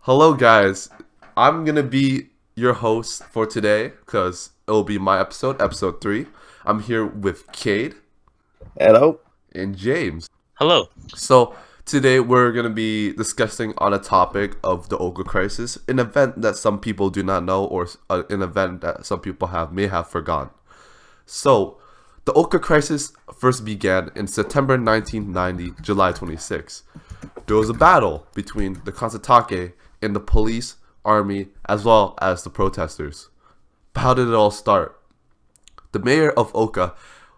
Hello, guys. I'm gonna be your host for today because it'll be my episode 3. I'm here with Cade Hello. and James. Hello. So today we're gonna be discussing on a topic of the Oka crisis, an event that some people do not know, or an event that some people may have forgotten. So, the Oka crisis first began in September 1990, July 26. There was a battle between the Kansatake and the police, army, as well as the protesters. But how did it all start? The mayor of Oka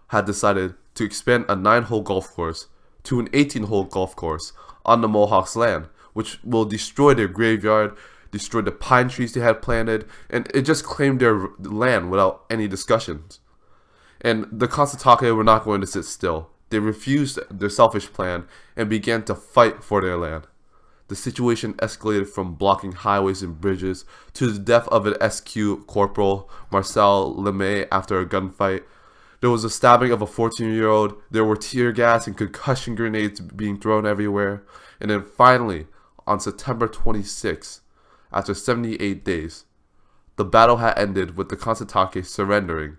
had decided to expand a 9-hole golf course to an 18-hole golf course on the Mohawks' land, which will destroy their graveyard, destroy the pine trees they had planted, and it just claimed their land without any discussions. And the Kansatake were not going to sit still. They refused their selfish plan and began to fight for their land. The situation escalated from blocking highways and bridges to the death of an SQ Corporal, Marcel Lemay, after a gunfight. There was a stabbing of a 14-year-old. There were tear gas and concussion grenades being thrown everywhere. And then finally, on September 26, after 78 days, the battle had ended with the Kansatake surrendering.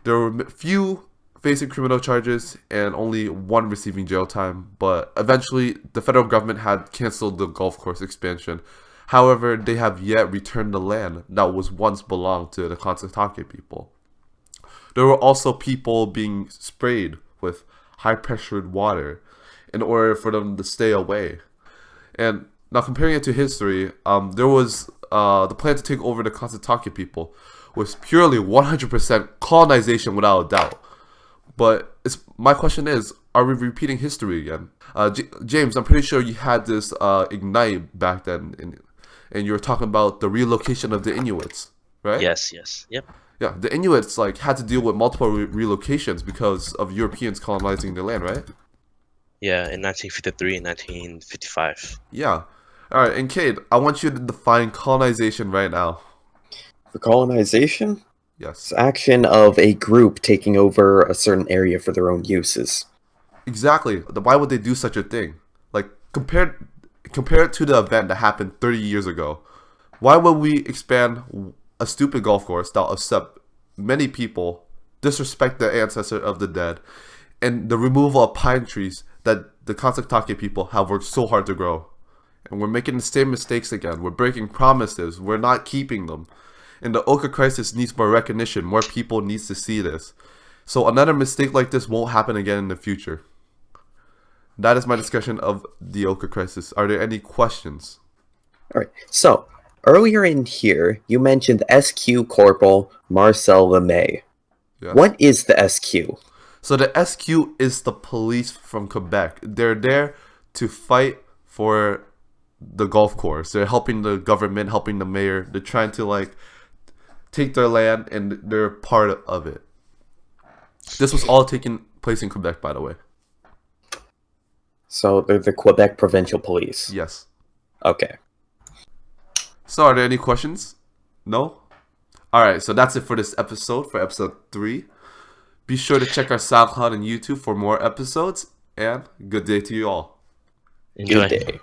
There were few facing criminal charges and only one receiving jail time, but eventually the federal government had canceled the golf course expansion. However, they have yet returned the land that was once belonged to the Kansatake people. There were also people being sprayed with high-pressured water in order for them to stay away. And now comparing it to history, there was the plan to take over the Kansatake people was purely 100% colonization without a doubt. But my question is, are we repeating history again? James, I'm pretty sure you had this Ignite back then, and you were talking about the relocation of the Inuits, right? Yes. Yep. Yeah, the Inuits had to deal with multiple relocations because of Europeans colonizing the land, right? Yeah, in 1953 and 1955. Yeah. All right, and Cade, I want you to define colonization right now. For colonization, Yes. it's action of a group taking over a certain area for their own uses. Exactly. Why would they do such a thing? Like, compare it to the event that happened 30 years ago. Why would we expand a stupid golf course that will accept many people, disrespect the ancestor of the dead, and the removal of pine trees that the Kansatake people have worked so hard to grow? And we're making the same mistakes again. We're breaking promises. We're not keeping them. And the Oka crisis needs more recognition. More people needs to see this. So another mistake like this won't happen again in the future. That is my discussion of the Oka crisis. Are there any questions? All right. So earlier in here, you mentioned SQ Corporal Marcel Lemay. Yes. What is the SQ? So the SQ is the police from Quebec. They're there to fight for the golf course. They're helping the government, helping the mayor. They're trying to take their land, and they're part of it. This was all taking place in Quebec, by the way. So they're the Quebec Provincial Police. Yes. Okay. So are there any questions? No? Alright, so that's it for this episode, for episode 3. Be sure to check our SoundCloud and YouTube for more episodes, and good day to you all. Enjoy. Good day.